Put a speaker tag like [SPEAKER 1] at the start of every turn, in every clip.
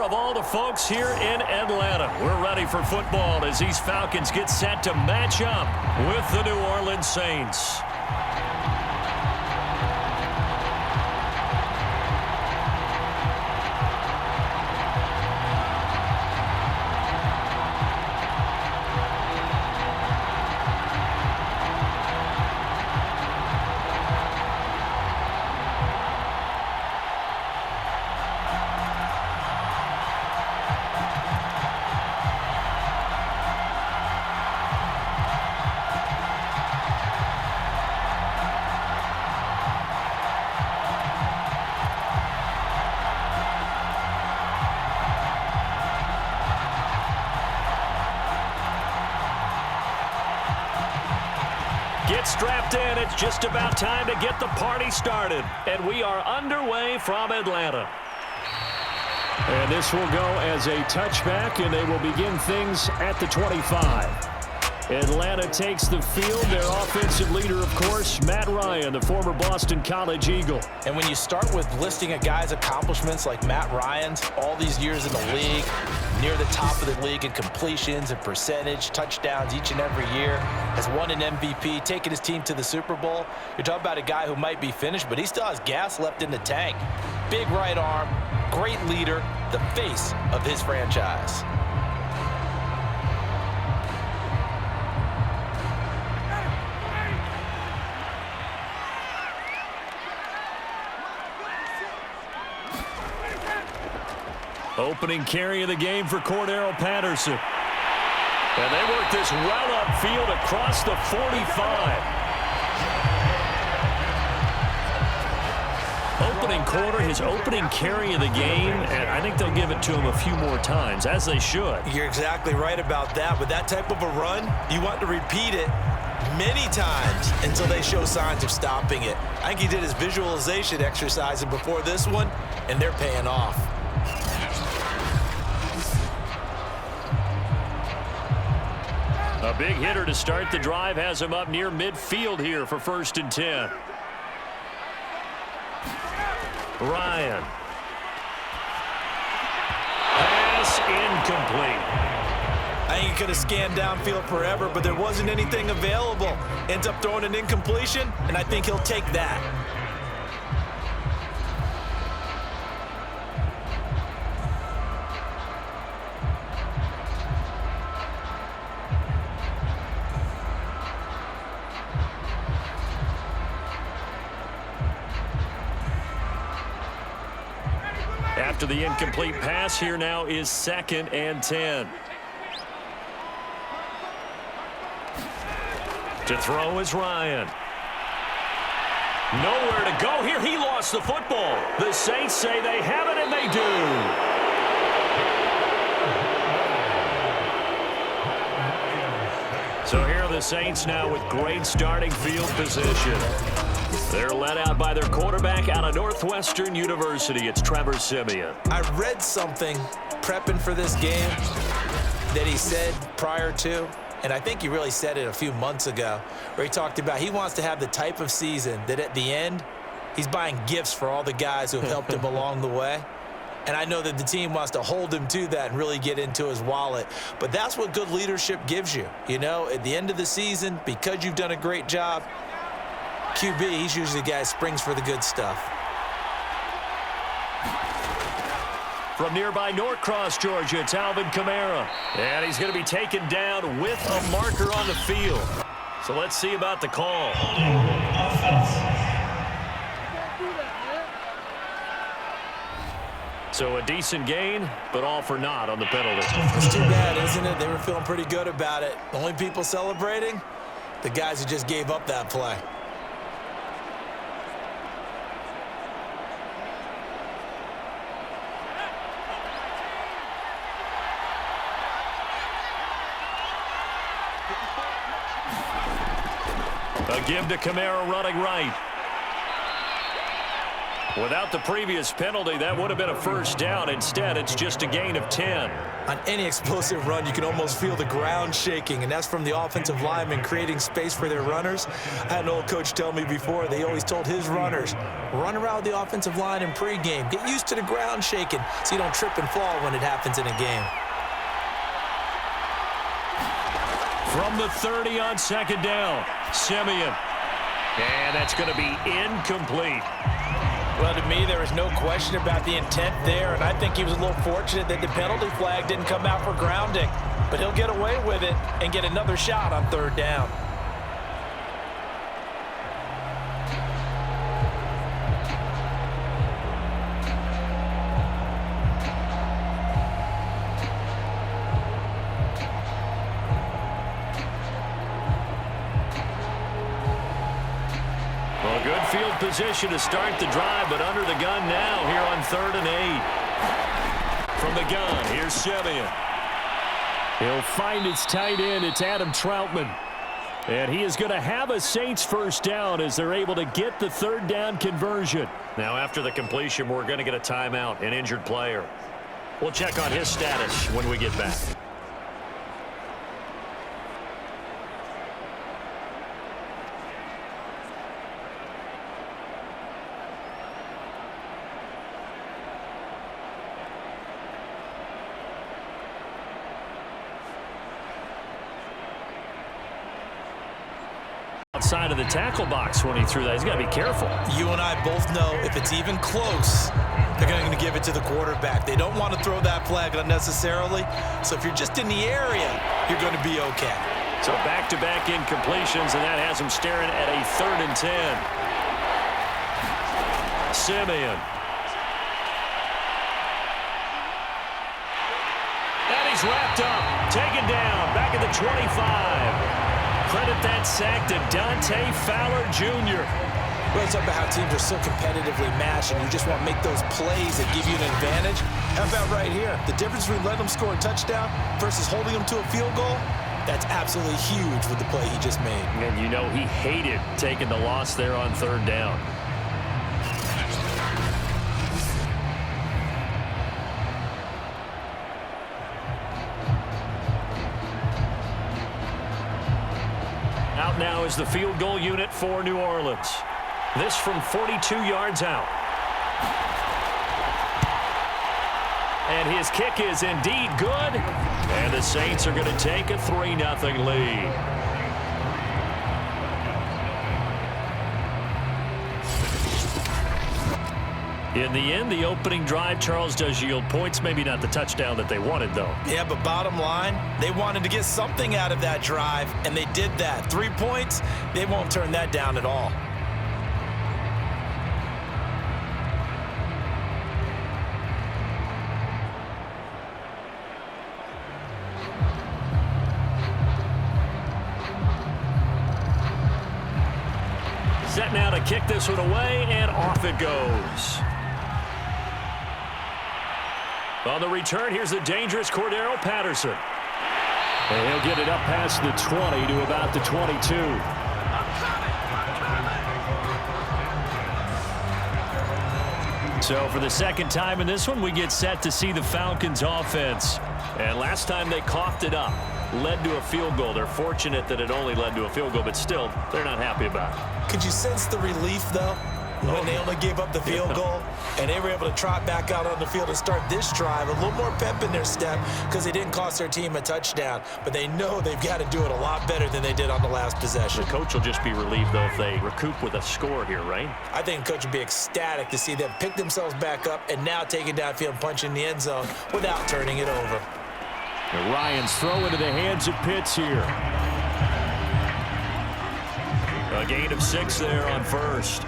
[SPEAKER 1] of all the folks here in Atlanta. We're ready for football as these Falcons get set to match up with the New Orleans Saints. Get strapped in. It's just about time to get the party started. And we are underway from Atlanta.
[SPEAKER 2] And this will go as a touchback, and they will begin things at the 25. Atlanta takes the field. Their offensive leader, of course, Matt Ryan, the former Boston College Eagle.
[SPEAKER 3] And when you start with listing a guy's accomplishments like Matt Ryan's, all these years in the league, near the top of the league in completions and percentage, touchdowns each and every year, has won an MVP, taken his team to the Super Bowl. You're talking about a guy who might be finished, but he still has gas left in the tank. Big right arm, great leader, the face of his franchise.
[SPEAKER 1] Opening carry of the game for Cordero Patterson. And they work this well upfield across the 45. Opening quarter, his opening carry of the game, and I think they'll give it to him a few more times, as they should.
[SPEAKER 4] You're exactly right about that. With that type of a run, you want to repeat it many times until they show signs of stopping it. I think he did his visualization exercise before this one, and they're paying off.
[SPEAKER 1] A big hitter to start the drive has him up near midfield here for 1st and 10. Ryan. Pass incomplete.
[SPEAKER 4] I think he could have scanned downfield forever, but there wasn't anything available. Ends up throwing an incompletion, and I think he'll take that.
[SPEAKER 1] After the incomplete pass, here now is 2nd and 10. To throw is Ryan. Nowhere to go here. He lost the football. The Saints say they have it, and they do. So here are the Saints now with great starting field position. They're led out by their quarterback out of Northwestern University. It's Trevor Siemian.
[SPEAKER 4] I read something prepping for this game that he said prior to, and I think he really said it a few months ago, where he talked about he wants to have the type of season that at the end, he's buying gifts for all the guys who have helped him along the way. And I know that the team wants to hold him to that and really get into his wallet. But that's what good leadership gives you. You know, at the end of the season, because you've done a great job, QB, he's usually the guy who springs for the good stuff.
[SPEAKER 1] From nearby Norcross, Georgia, it's Alvin Kamara. And he's going to be taken down with a marker on the field. So let's see about the call. So a decent gain, but all for naught on the penalty.
[SPEAKER 4] It's too bad, isn't it? They were feeling pretty good about it. The only people celebrating, the guys who just gave up that play.
[SPEAKER 1] A give to Kamara running right. Without the previous penalty, that would have been a first down. Instead, it's just a gain of 10.
[SPEAKER 4] On any explosive run, you can almost feel the ground shaking, and that's from the offensive linemen creating space for their runners. I had an old coach tell me before, they always told his runners, run around the offensive line in pregame. Get used to the ground shaking so you don't trip and fall when it happens in a game.
[SPEAKER 1] From the 30 on second down, Simeon. And that's going to be incomplete.
[SPEAKER 3] Well, to me, there was no question about the intent there, and I think he was a little fortunate that the penalty flag didn't come out for grounding. But he'll get away with it and get another shot on third down.
[SPEAKER 1] Good field position to start the drive, but under the gun now here on 3rd and 8. From the gun, here's Simeon.
[SPEAKER 2] He'll find his tight end. It's Adam Troutman. And he is going to have a Saints first down as they're able to get the third down conversion.
[SPEAKER 1] Now after the completion, we're going to get a timeout, an injured player. We'll check on his status when we get back.
[SPEAKER 2] Outside of the tackle box when he threw that. He's got to be careful.
[SPEAKER 4] You and I both know if it's even close, they're going to give it to the quarterback. They don't want to throw that flag unnecessarily. So if you're just in the area, you're going to be okay.
[SPEAKER 1] So back-to-back incompletions, and that has him staring at a 3rd and 10. Simeon. And he's wrapped up, taken down, back at the 25. Credit that sack to Dante Fowler Jr.
[SPEAKER 4] Well, it's about how teams are so competitively matched, and you just want to make those plays that give you an advantage. How about right here? The difference between letting them score a touchdown versus holding them to a field goal, that's absolutely huge with the play he just made.
[SPEAKER 1] And you know he hated taking the loss there on 3rd down. Out now is the field goal unit for New Orleans. This from 42 yards out. And his kick is indeed good. And the Saints are going to take a 3-0 lead. In the end, the opening drive, Charles, does yield points. Maybe not the touchdown that they wanted, though.
[SPEAKER 4] Yeah, but bottom line, they wanted to get something out of that drive, and they did that. 3 points, they won't turn that down at all.
[SPEAKER 1] Set now to kick this one away, and off it goes. On the return, here's the dangerous Cordero Patterson.
[SPEAKER 2] And he'll get it up past the 20 to about the 22.
[SPEAKER 1] So for the second time in this one, we get set to see the Falcons offense. And last time they coughed it up, led to a field goal. They're fortunate that it only led to a field goal, but still, they're not happy about it.
[SPEAKER 4] Could you sense the relief, though, when they only gave up the field goal and they were able to trot back out on the field and start this drive? A little more pep in their step because they didn't cost their team a touchdown, but they know they've got to do it a lot better than they did on the last possession.
[SPEAKER 1] The coach will just be relieved, though, if they recoup with a score here, right?
[SPEAKER 4] I think the coach would be ecstatic to see them pick themselves back up and now take it downfield and punch in the end zone without turning it over.
[SPEAKER 2] And Ryan's throw into the hands of Pitts here.
[SPEAKER 1] A gain of 6 there on first.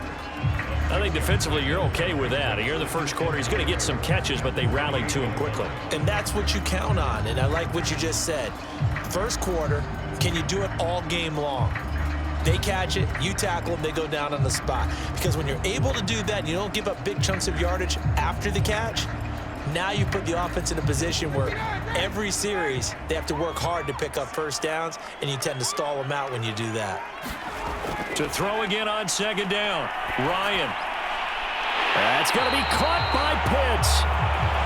[SPEAKER 1] I think defensively you're okay with that. Here in the first quarter, he's going to get some catches, but they rallied to him quickly.
[SPEAKER 4] And that's what you count on, and I like what you just said. First quarter, can you do it all game long? They catch it, you tackle them, they go down on the spot. Because when you're able to do that and you don't give up big chunks of yardage after the catch, now you put the offense in a position where every series they have to work hard to pick up first downs, and you tend to stall them out when you do that.
[SPEAKER 1] To throw again on second down, Ryan.
[SPEAKER 2] That's going to be caught by Pitts.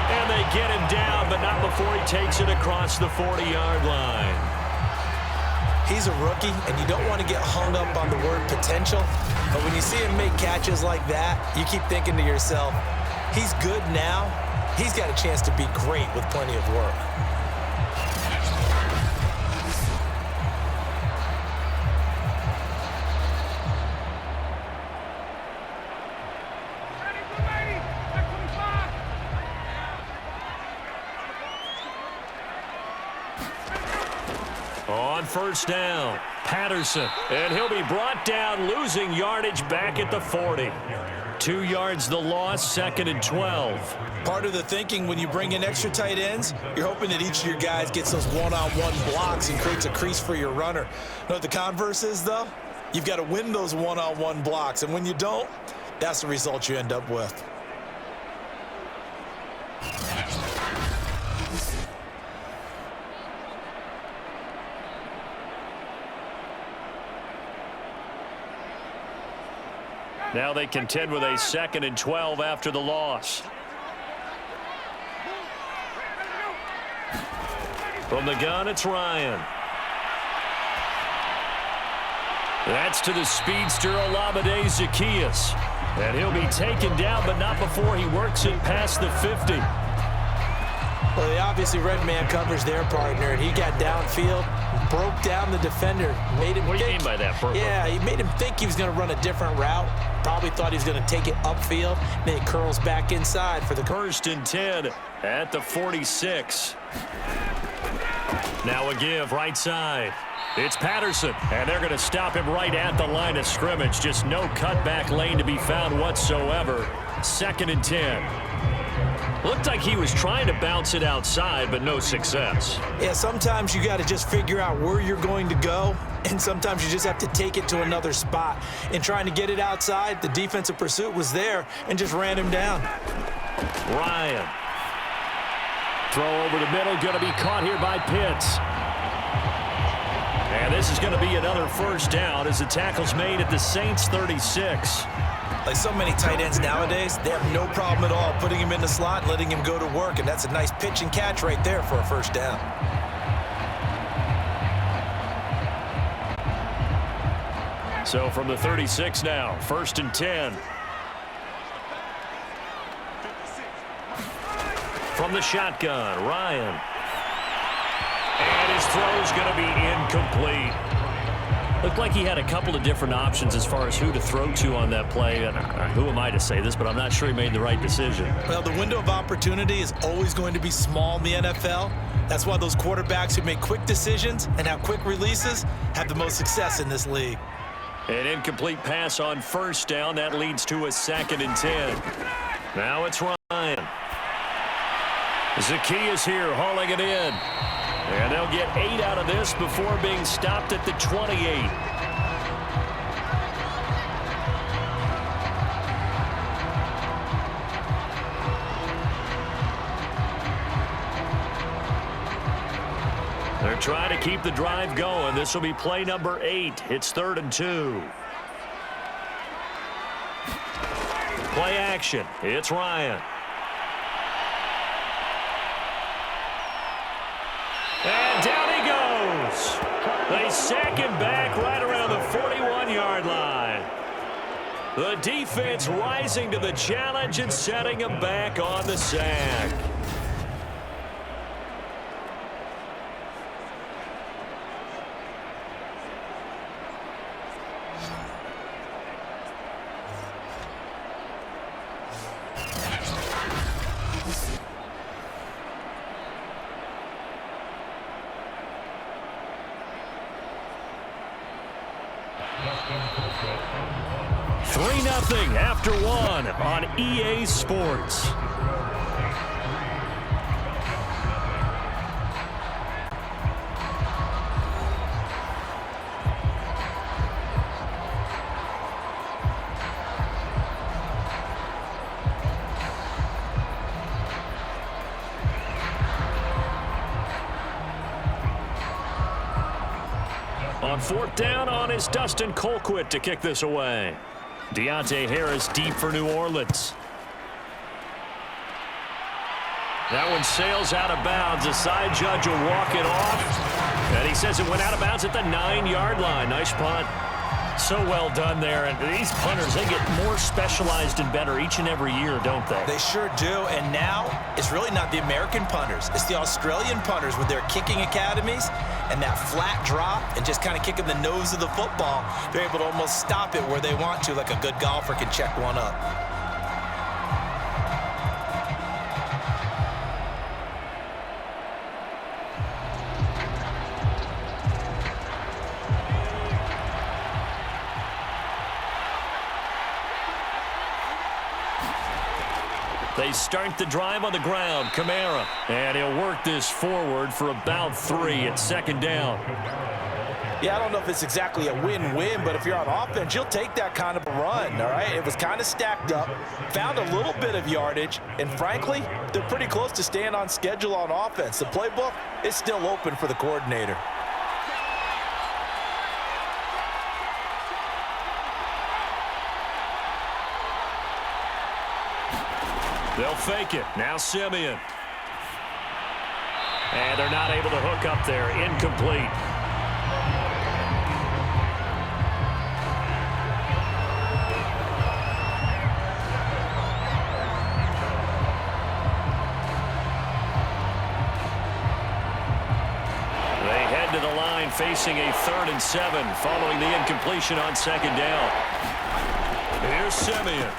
[SPEAKER 1] And they get him down, but not before he takes it across the 40-yard line.
[SPEAKER 4] He's a rookie, and you don't want to get hung up on the word potential. But when you see him make catches like that, you keep thinking to yourself, he's good now. He's got a chance to be great with plenty of work.
[SPEAKER 1] On first down, Patterson. And he'll be brought down, losing yardage back at the 40. 2 yards the loss, 2nd and 12.
[SPEAKER 4] Part of the thinking when you bring in extra tight ends, you're hoping that each of your guys gets those one-on-one blocks and creates a crease for your runner. You know what the converse is, though? You've got to win those one-on-one blocks, and when you don't, that's the result you end up with.
[SPEAKER 1] Now they contend with a 2nd and 12 after the loss. From the gun, it's Ryan. That's to the speedster, Olamide Zaccheaus. And he'll be taken down, but not before he works it past the 50.
[SPEAKER 4] Well, they obviously read man coverage their partner, and he got downfield, broke down the defender, made him
[SPEAKER 1] What do you
[SPEAKER 4] think,
[SPEAKER 1] mean by that, Burko?
[SPEAKER 4] Yeah, he made him think he was going to run a different route. Probably thought he was going to take it upfield, then he curls back inside for the
[SPEAKER 1] 1st and 10 at the 46. Now a give right side. It's Patterson, and they're going to stop him right at the line of scrimmage. Just no cutback lane to be found whatsoever. 2nd and 10. Looked like he was trying to bounce it outside, but no success.
[SPEAKER 4] Yeah, sometimes you got to just figure out where you're going to go, and sometimes you just have to take it to another spot. In trying to get it outside, the defensive pursuit was there and just ran him down.
[SPEAKER 1] Ryan.
[SPEAKER 2] Throw over the middle, going to be caught here by Pitts.
[SPEAKER 1] And this is going to be another first down as the tackle's made at the Saints' 36.
[SPEAKER 4] Like so many tight ends nowadays, they have no problem at all putting him in the slot and letting him go to work, and that's a nice pitch and catch right there for a first down.
[SPEAKER 1] So from the 36 now, 1st and 10. From the shotgun, Ryan. And his throw's going to be incomplete. Looked like he had a couple of different options as far as who to throw to on that play. And who am I to say this, but I'm not sure he made the right decision.
[SPEAKER 4] Well, the window of opportunity is always going to be small in the NFL. That's why those quarterbacks who make quick decisions and have quick releases have the most success in this league.
[SPEAKER 1] An incomplete pass on first down. That leads to a 2nd and 10. Now it's Ryan. Zaccheaus here hauling it in. And they'll get 8 out of this before being stopped at the 28. They're trying to keep the drive going. This will be play number 8. It's 3rd and 2. Play action. It's Ryan. And down he goes. They sack him back right around the 41-yard line. The defense rising to the challenge and setting him back on the sack. After one on EA Sports. On 4th down on is Dustin Colquitt to kick this away. Deontay Harris deep for New Orleans. That one sails out of bounds. The side judge will walk it off. And he says it went out of bounds at the 9-yard line. Nice punt.
[SPEAKER 2] So well done there. And these punters, they get more specialized and better each and every year, don't they?
[SPEAKER 4] They sure do. And now it's really not the American punters. It's the Australian punters with their kicking academies and that flat drop and just kind of kicking the nose of the football. They're able to almost stop it where they want to, like a good golfer can check one up.
[SPEAKER 1] They start the drive on the ground. Kamara. And he'll work this forward for about 3 at 2nd down.
[SPEAKER 4] Yeah, I don't know if it's exactly a win-win, but if you're on offense, you'll take that kind of a run, all right? It was kind of stacked up, found a little bit of yardage, and frankly, they're pretty close to staying on schedule on offense. The playbook is still open for the coordinator.
[SPEAKER 1] They'll fake it. Now Simeon. And they're not able to hook up there. Incomplete. They head to the line facing a 3rd and 7 following the incompletion on 2nd down. Here's Simeon.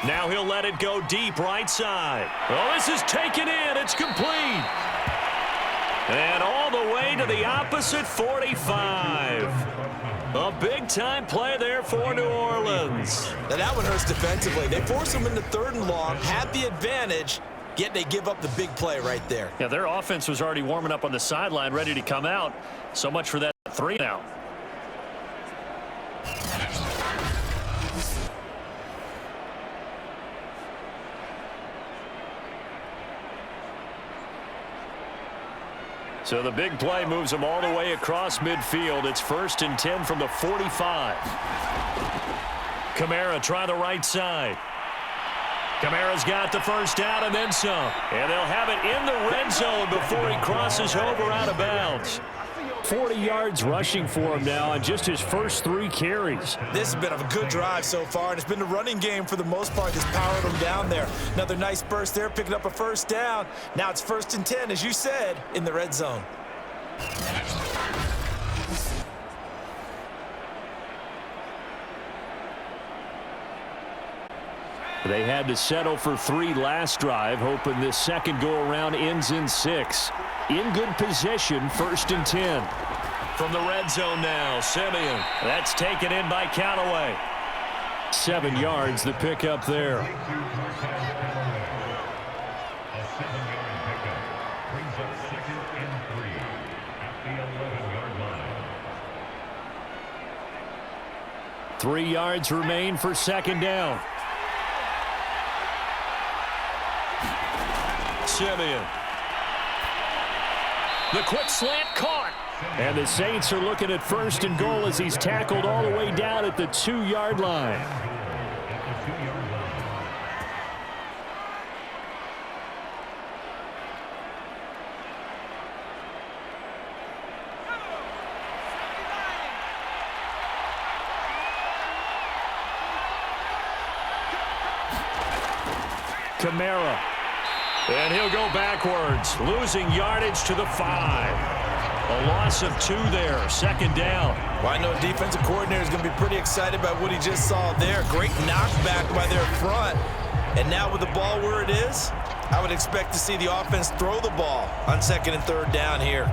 [SPEAKER 1] Now he'll let it go deep right side. Oh, this is taken in. It's complete. And all the way to the opposite 45. A big-time play there for New Orleans.
[SPEAKER 4] Now that one hurts defensively. They force them into 3rd and long, have the advantage, yet they give up the big play right there.
[SPEAKER 2] Yeah, their offense was already warming up on the sideline, ready to come out. So much for that 3 now. So the big play moves them all the way across midfield. It's 1st and 10 from the 45. Kamara try the right side. Kamara's got the first down and then some. And they'll have it in the red zone before he crosses over out of bounds. 40 yards rushing for him now on just his first 3 carries.
[SPEAKER 4] This has been a good drive so far, and it's been the running game for the most part that's powered them down there. Another nice burst there, picking up a first down. Now it's 1st and 10, as you said, in the red zone.
[SPEAKER 2] They had to settle for 3 last drive, hoping this second go-around ends in 6. In good position, 1st and 10.
[SPEAKER 1] From the red zone now, Simeon. That's taken in by Callaway.
[SPEAKER 2] 7 yards, the pickup there. Three yards remain for 2nd down.
[SPEAKER 1] Simeon. The quick slant caught.
[SPEAKER 2] And the Saints are looking at 1st and goal as he's tackled all the way down at the 2-yard line. Kamara.
[SPEAKER 1] And he'll go backwards, losing yardage to the 5. A loss of 2 there, 2nd down.
[SPEAKER 4] Well, I know defensive coordinator is going to be pretty excited about what he just saw there. Great knockback by their front. And now with the ball where it is, I would expect to see the offense throw the ball on 2nd and 3rd down here.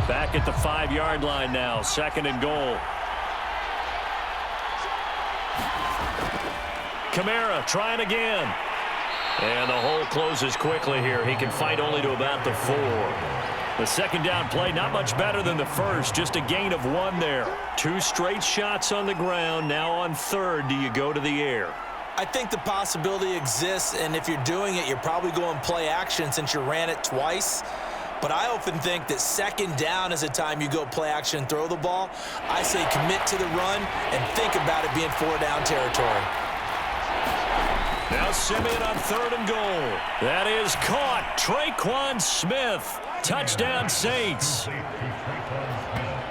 [SPEAKER 1] Back at the 5-yard line now, 2nd and goal. Kamara trying again. And the hole closes quickly here. He can fight only to about the 4. The 2nd down play not much better than the first, just a gain of 1 there. 2 straight shots on the ground. Now on 3rd, do you go to the air?
[SPEAKER 4] I think the possibility exists, and if you're doing it, you're probably going play action since you ran it twice. But I often think that second down is a time you go play action and throw the ball. I say commit to the run and think about it being 4-down territory.
[SPEAKER 2] Now Simeon on 3rd and goal. That is caught. Traquan Smith. Touchdown Saints.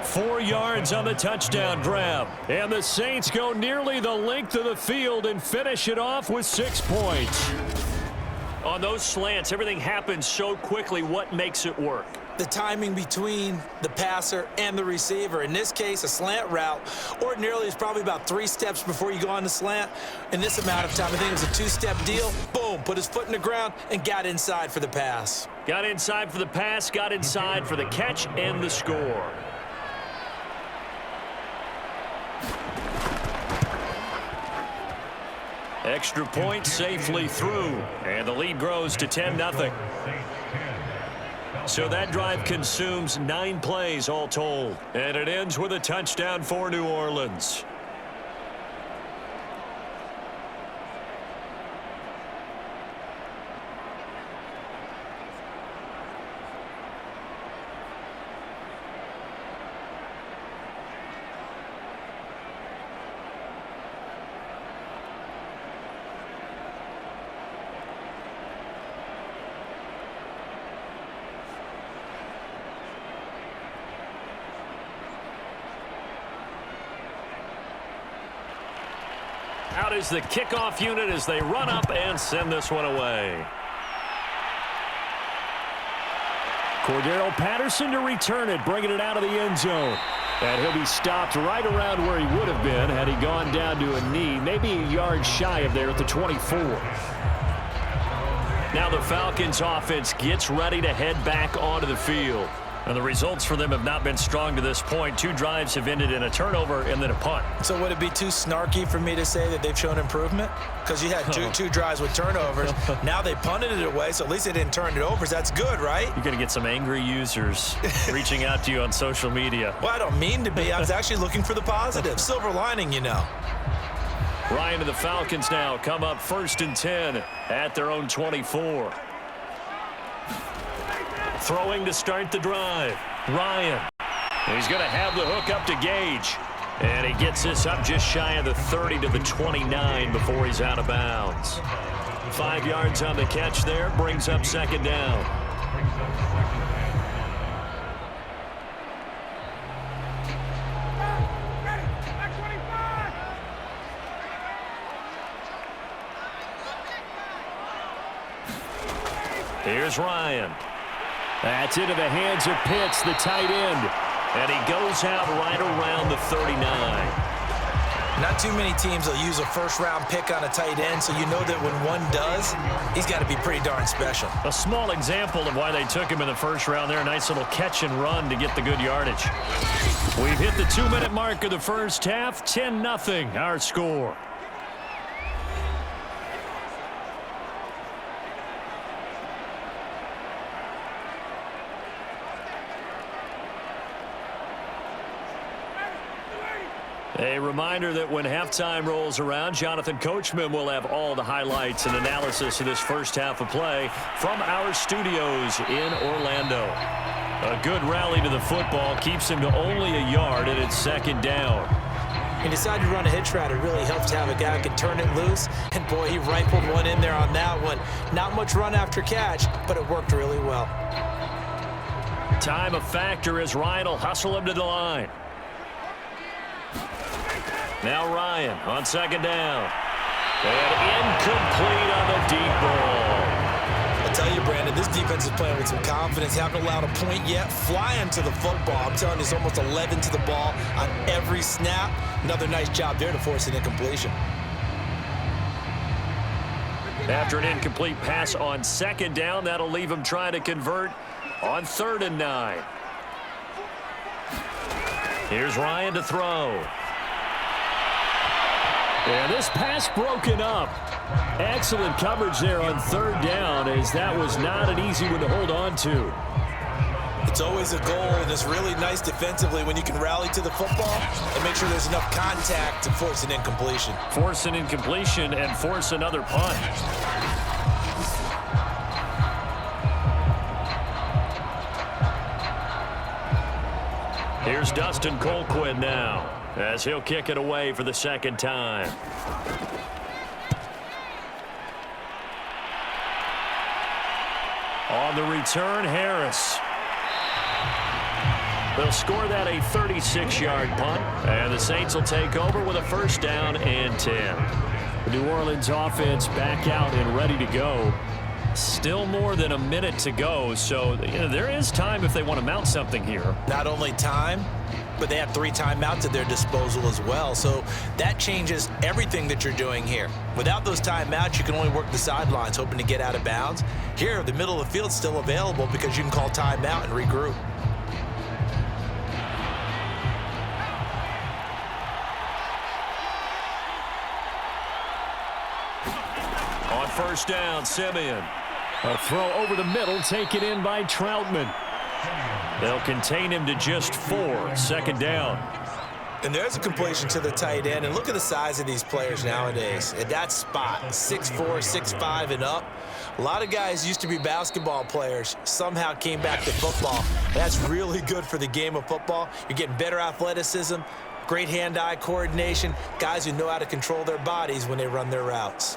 [SPEAKER 2] 4 yards on the touchdown grab. And the Saints go nearly the length of the field and finish it off with 6 points.
[SPEAKER 1] On those slants, everything happens so quickly. What makes it work?
[SPEAKER 4] The timing between the passer and the receiver. In this case, a slant route ordinarily is probably about 3 steps before you go on the slant. In this amount of time, I think it was a 2-step deal. Boom, put his foot in the ground and got inside for the pass.
[SPEAKER 1] Got inside for the pass, got inside for the catch and the score. Extra point safely through, and the lead grows to 10-0. So that drive consumes 9 plays all told, and it ends with a touchdown for New Orleans. Out is the kickoff unit as they run up and send this one away.
[SPEAKER 2] Cordero Patterson to return it, bringing it out of the end zone. And he'll be stopped right around where he would have been had he gone down to a knee, maybe a yard shy of there at the 24.
[SPEAKER 1] Now the Falcons offense gets ready to head back onto the field. And the results for them have not been strong to this point. 2 drives have ended in a turnover and then a punt.
[SPEAKER 4] So would it be too snarky for me to say that they've shown improvement? Because you had two drives with turnovers. Now they punted it away, so at least they didn't turn it over. So that's good, right?
[SPEAKER 1] You're going to get some angry users reaching out to you on social media.
[SPEAKER 4] Well, I don't mean to be. I was actually looking for the positive. Silver lining, you know.
[SPEAKER 1] Ryan and the Falcons now come up 1st and 10 at their own 24. Throwing to start the drive. Ryan. He's going to have the hook up to Gage. And he gets this up just shy of the 30 to the 29 before he's out of bounds. 5 yards on the catch there. Brings up 2nd down. Here's Ryan.
[SPEAKER 2] That's into the hands of Pitts, the tight end.
[SPEAKER 1] And he goes out right around the 39.
[SPEAKER 4] Not too many teams will use a first-round pick on a tight end, so you know that when one does, he's got to be pretty darn special.
[SPEAKER 1] A small example of why they took him in the 1st round there. Nice little catch and run to get the good yardage. We've hit the 2-minute mark of the first half. 10-0 our score. A reminder that when halftime rolls around, Jonathan Coachman will have all the highlights and analysis of this first half of play from our studios in Orlando. A good rally to the football keeps him to only a yard, and it's 2nd down.
[SPEAKER 4] He decided to run a hitch route. It really helps to have a guy who can turn it loose. And, boy, he rifled one in there on that one. Not much run after catch, but it worked really well.
[SPEAKER 1] Time a factor as Ryan will hustle him to the line. Now Ryan on 2nd down. And incomplete on the deep ball.
[SPEAKER 4] I tell you, Brandon, this defense is playing with some confidence. Haven't allowed a point yet. Flying to the football. I'm telling you, it's almost 11 to the ball on every snap. Another nice job there to force an incompletion.
[SPEAKER 1] After an incomplete pass on 2nd down, that'll leave him trying to convert on 3rd and 9. Here's Ryan to throw.
[SPEAKER 2] And this pass broken up. Excellent coverage there on 3rd down, as that was not an easy one to hold on to.
[SPEAKER 4] It's always a goal, and it's really nice defensively when you can rally to the football and make sure there's enough contact to force an incompletion.
[SPEAKER 2] Force an incompletion and force another punt. Here's Dustin Colquitt now, as he'll kick it away for the second time. On the return, Harris. They'll score that a 36-yard punt, and the Saints will take over with a first down and 10. The New Orleans offense back out and ready to go. Still more than a minute to go, so there is time if they want to mount something here.
[SPEAKER 4] Not only time, but they have 3 timeouts at their disposal as well. So that changes everything that you're doing here. Without those timeouts, you can only work the sidelines, hoping to get out of bounds. Here, the middle of the field's still available because you can call timeout and regroup.
[SPEAKER 2] On first down, Simeon. A throw over the middle, taken in by Troutman. They'll contain him to just 4. Second down.
[SPEAKER 4] And there's a completion to the tight end. And look at the size of these players nowadays. At that spot, 6'4", 6'5", and up. A lot of guys used to be basketball players, somehow came back to football. That's really good for the game of football. You're getting better athleticism, great hand-eye coordination, guys who know how to control their bodies when they run their routes.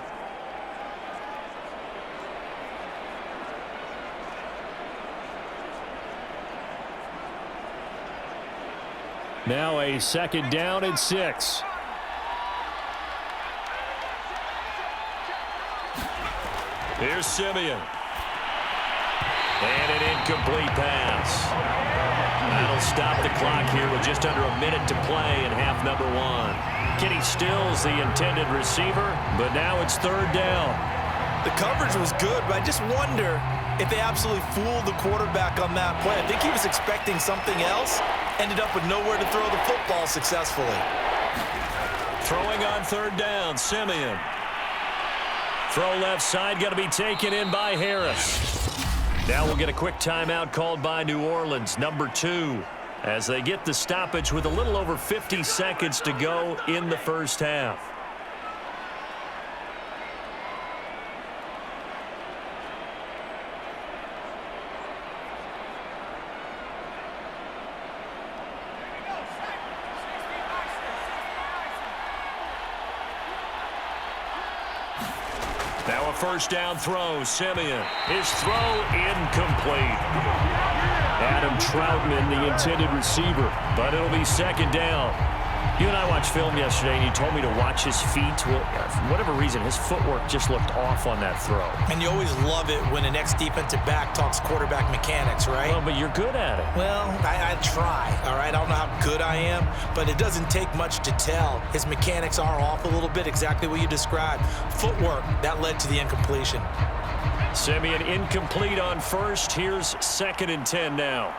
[SPEAKER 2] Now a second down and 6. Here's Simeon. And an incomplete pass. That'll stop the clock here with just under a minute to play in half number 1. Kenny Stills, the intended receiver, but now it's third down.
[SPEAKER 4] The coverage was good, but I just wonder if they absolutely fooled the quarterback on that play. I think he was expecting something else. Ended up with nowhere to throw the football successfully.
[SPEAKER 2] Throwing on third down, Simeon. Throw left side, going to be taken in by Harris. Now we'll get a quick timeout called by New Orleans, number 2, as they get the stoppage with a little over 50 seconds to go in the first half. Now a first down throw, Simeon. His throw incomplete. Adam Troutman, the intended receiver, but it'll be second down. You and I watched film yesterday, and you told me to watch his feet. Well, for whatever reason, his footwork just looked off on that throw.
[SPEAKER 4] And you always love it when an ex-defensive back talks quarterback mechanics, right?
[SPEAKER 2] Well, but you're good at it.
[SPEAKER 4] Well, I try, all right? I don't know how good I am, but it doesn't take much to tell. His mechanics are off a little bit, exactly what you described. Footwork, that led to the incompletion.
[SPEAKER 2] Simeon incomplete on first. Here's second and 10 now.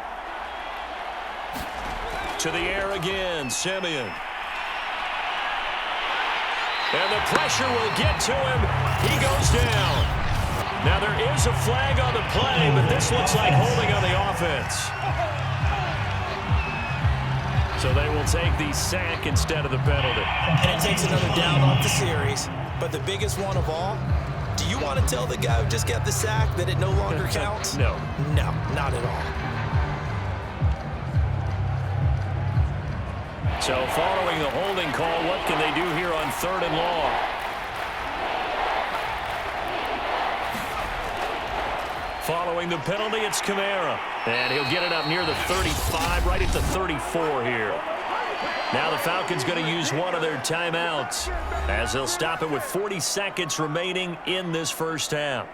[SPEAKER 2] To the air again, Simeon. And the pressure will get to him. He goes down. Now there is a flag on the play, but this looks like holding on the offense. So they will take the sack instead of the penalty.
[SPEAKER 4] And it takes another down off the series. But the biggest one of all, do you want to tell the guy who just got the sack that it no longer counts?
[SPEAKER 2] No.
[SPEAKER 4] No, not at all.
[SPEAKER 2] So following the holding call, what can they do here on third and long? Following the penalty, it's Kamara. And he'll get it up near the 35, right at the 34 here. Now the Falcons going to use one of their timeouts, as they'll stop it with 40 seconds remaining in this first half.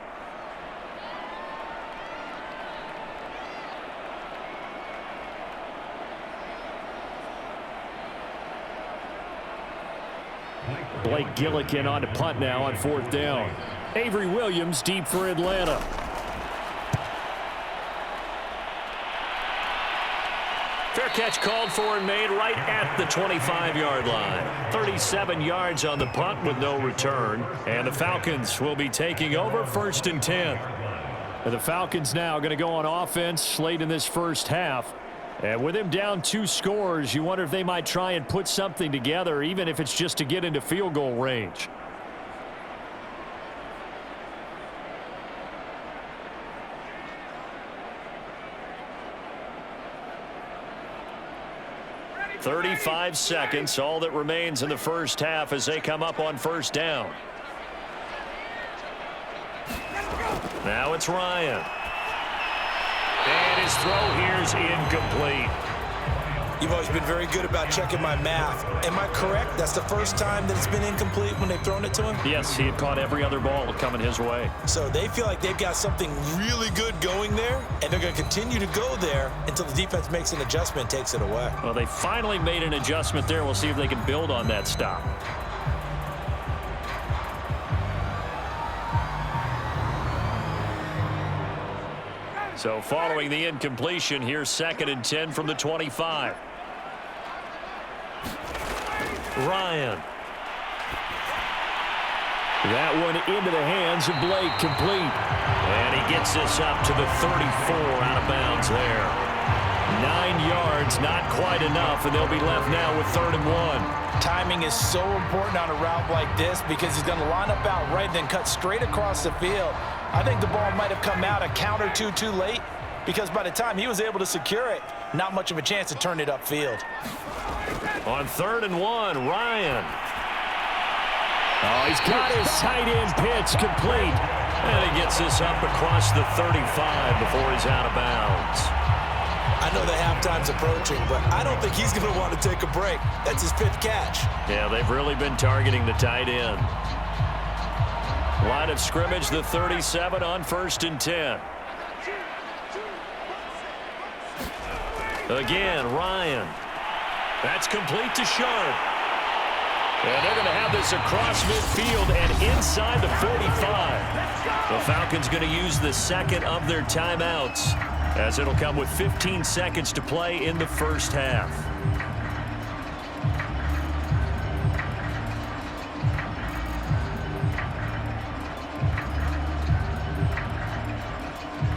[SPEAKER 2] Blake Gillikin on to punt now on fourth down. Avery Williams deep for Atlanta. Fair catch called for and made right at the 25-yard line. 37 yards on the punt with no return. And the Falcons will be taking over first and 10. The Falcons now going to go on offense late in this first half. And with him down 2 scores, you wonder if they might try and put something together, even if it's just to get into field goal range. "35 seconds, all that remains in the first half as they come up on first down. Now it's Ryan. And his throw here's incomplete.
[SPEAKER 4] You've always been very good about checking my math. Am I correct? That's the first time that it's been incomplete when they've thrown it to him?
[SPEAKER 2] Yes, he had caught every other ball coming his way.
[SPEAKER 4] So they feel like they've got something really good going there, and they're going to continue to go there until the defense makes an adjustment and takes it away.
[SPEAKER 2] Well, they finally made an adjustment there. We'll see if they can build on that stop. So following the incompletion, here's 2nd and 10 from the 25. Ryan. That one into the hands of Blake, complete. And he gets this up to the 34, out of bounds there. 9 yards, not quite enough, and they'll be left now with 3rd and 1.
[SPEAKER 3] Timing is so important on a route like this because he's going to line up out right, then cut straight across the field. I think the ball might have come out a count or two too late because by the time he was able to secure it, not much of a chance to turn it upfield.
[SPEAKER 2] On 3rd and 1, Ryan. Oh, he's got his tight end pitch complete. And he gets this up across the 35 before he's out of bounds.
[SPEAKER 4] I know the halftime's approaching, but I don't think he's going to want to take a break. That's his 5th catch.
[SPEAKER 2] Yeah, they've really been targeting the tight end. Line of scrimmage, the 37 on 1st and 10. Again, Ryan. That's complete to Sharp. And they're going to have this across midfield and inside the 45. The Falcons going to use the 2nd of their timeouts, as it'll come with 15 seconds to play in the first half.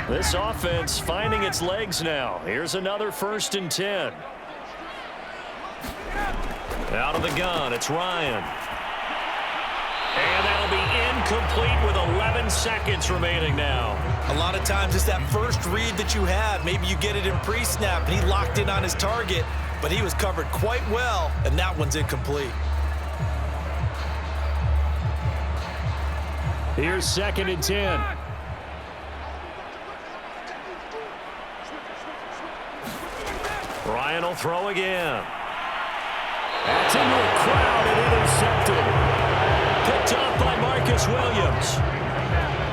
[SPEAKER 2] This offense finding its legs now. Here's another 1st and 10. Out of the gun, it's Ryan. And that'll be incomplete with 11 seconds remaining now.
[SPEAKER 4] A lot of times it's that first read that you have. Maybe you get it in pre-snap, and he locked in on his target, but he was covered quite well, and that one's incomplete.
[SPEAKER 2] Here's 2nd and 10. Ryan will throw again. That's into a crowd and intercepted. Picked up by Marcus Williams.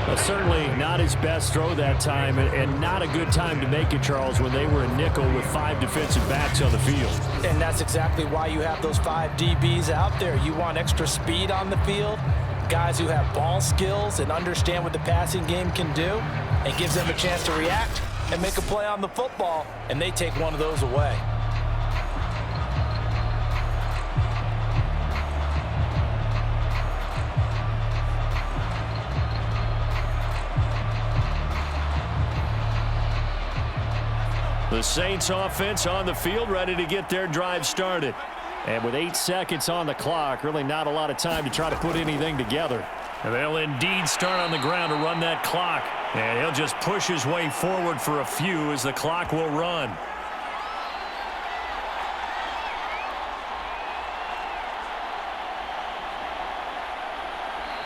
[SPEAKER 2] Well, certainly not his best throw that time, and not a good time to make it, Charles, when they were a nickel with 5 defensive backs on the field.
[SPEAKER 3] And that's exactly why you have those 5 DBs out there. You want extra speed on the field, guys who have ball skills and understand what the passing game can do, and gives them a chance to react and make a play on the football, and they take one of those away.
[SPEAKER 2] The Saints offense on the field, ready to get their drive started. And with 8 seconds on the clock, really not a lot of time to try to put anything together. And they'll indeed start on the ground to run that clock. And he'll just push his way forward for a few as the clock will run.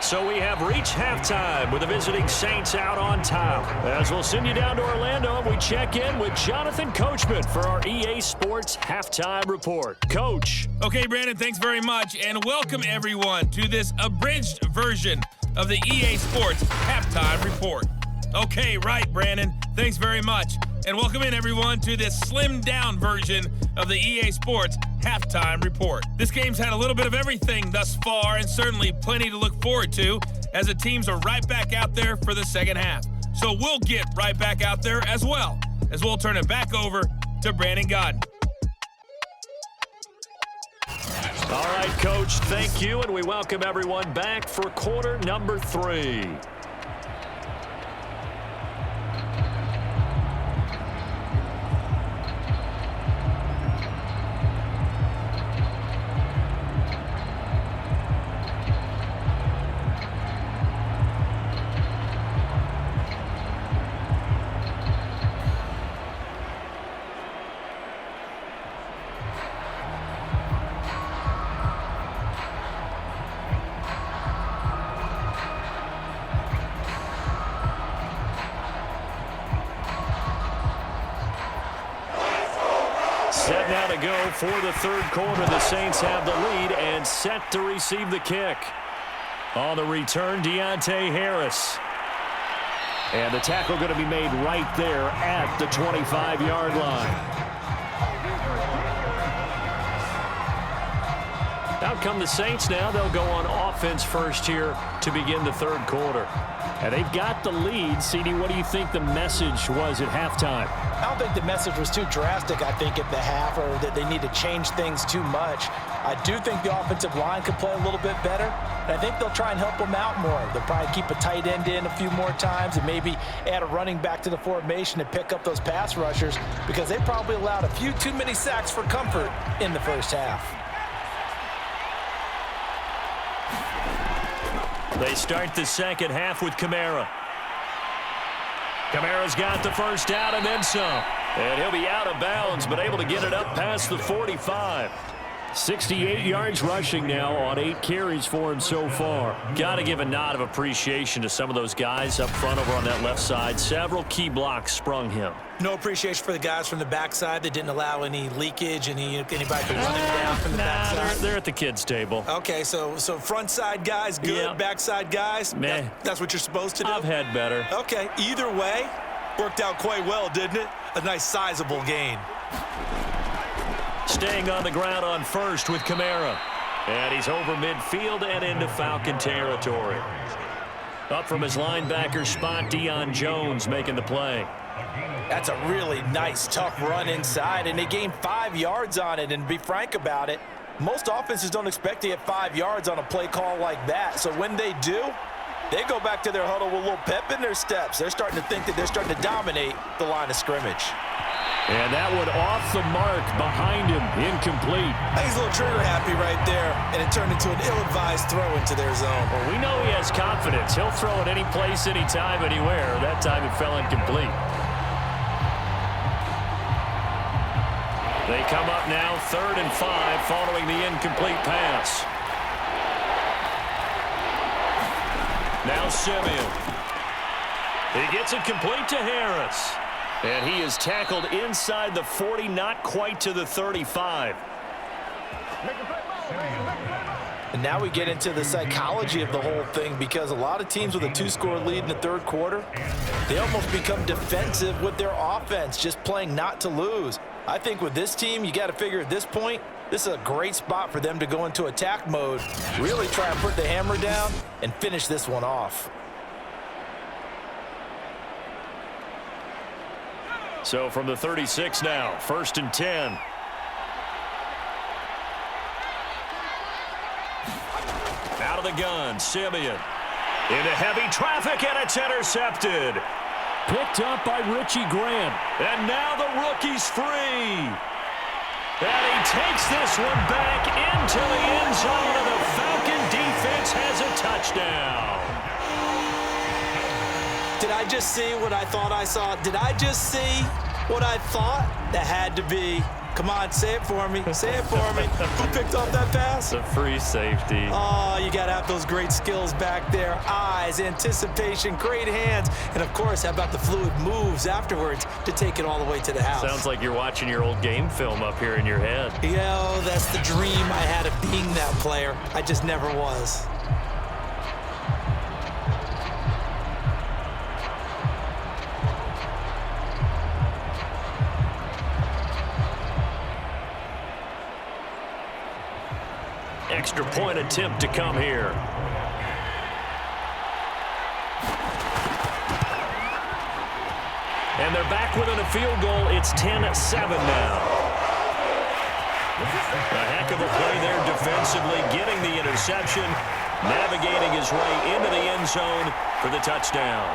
[SPEAKER 2] So we have reached halftime with the visiting Saints out on top. As we'll send you down to Orlando, we check in with Jonathan Coachman for our EA Sports Halftime Report. Coach.
[SPEAKER 5] Okay, Brandon, thanks very much, and welcome everyone to this abridged version of the EA Sports Halftime Report. Okay, right, Brandon, thanks very much. And welcome in, everyone, to this slimmed-down version of the EA Sports Halftime Report. This game's had a little bit of everything thus far, and certainly plenty to look forward to, as the teams are right back out there for the second half. So we'll get right back out there as well, as we'll turn it back over to Brandon Godden.
[SPEAKER 2] All right, Coach, thank you, and we welcome everyone back for quarter number 3. Set now to go for the third quarter. The Saints have the lead and set to receive the kick. On the return, Deontay Harris. And the tackle going to be made right there at the 25-yard line. Out come the Saints now. They'll go on offense first here to begin the third quarter. And they've got the lead. CD, what do you think the message was at halftime?
[SPEAKER 3] I don't think the message was too drastic, I think, at the half, or that they need to change things too much. I do think the offensive line could play a little bit better, and I think they'll try and help them out more. They'll probably keep a tight end in a few more times and maybe add a running back to the formation and pick up those pass rushers, because they probably allowed a few too many sacks for comfort in the first half.
[SPEAKER 2] They start the second half with Kamara. Kamara's got the first down and then some. And he'll be out of bounds, but able to get it up past the 45. 68 yards rushing now on 8 carries for him so far. Got to give a nod of appreciation to some of those guys up front over on that left side. Several key blocks sprung him.
[SPEAKER 4] No appreciation for the guys from the backside that didn't allow any leakage, anybody could run him down from the backside.
[SPEAKER 2] They're at the kids' table.
[SPEAKER 4] Okay, so front side guys good,
[SPEAKER 2] yeah.
[SPEAKER 4] Backside guys,
[SPEAKER 2] meh.
[SPEAKER 4] That's what you're supposed to do?
[SPEAKER 2] I've had better.
[SPEAKER 4] Okay, either way, worked out quite well, didn't it? A nice sizable gain.
[SPEAKER 2] Staying on the ground on first with Kamara. And he's over midfield and into Falcon territory. Up from his linebacker spot, Deion Jones making the play.
[SPEAKER 3] That's a really nice, tough run inside, and they gained 5 yards on it. And to be frank about it, most offenses don't expect to get 5 yards on a play call like that. So when they do, they go back to their huddle with a little pep in their steps. They're starting to think that they're starting to dominate the line of scrimmage.
[SPEAKER 2] And that one off the mark behind him, incomplete.
[SPEAKER 4] He's a little trigger happy right there, and it turned into an ill-advised throw into their zone.
[SPEAKER 2] Well, we know he has confidence. He'll throw it any place, anytime, anywhere. That time it fell incomplete. They come up now 3rd and 5 following the incomplete pass. Now Simeon. He gets it complete to Harris. And he is tackled inside the 40, not quite to the 35.
[SPEAKER 3] And now we get into the psychology of the whole thing, because a lot of teams with a 2-score lead in the third quarter, they almost become defensive with their offense, just playing not to lose. I think with this team, you got to figure at this point, this is a great spot for them to go into attack mode, really try and put the hammer down and finish this one off.
[SPEAKER 2] So from the 36 now, 1st and 10. Out of the gun, Simeon. Into heavy traffic, and it's intercepted. Picked up by Richie Grant. And now the rookie's free. And he takes this one back into the end zone, and the Falcon defense has a touchdown.
[SPEAKER 4] Did I just see what I thought I saw? Did I just see what I thought? That had to be. Come on, say it for me. Say it for me. Who picked off that pass?
[SPEAKER 2] The free safety.
[SPEAKER 4] Oh, you got to have those great skills back there. Eyes, anticipation, great hands. And, of course, how about the fluid moves afterwards to take it all the way to the house?
[SPEAKER 2] Sounds like you're watching your old game film up here in your head.
[SPEAKER 4] Yeah, that's the dream I had of being that player. I just never was.
[SPEAKER 2] Extra point attempt to come here. And they're back within a field goal. It's 10-7 now. A heck of a play there defensively, getting the interception, navigating his way into the end zone for the touchdown.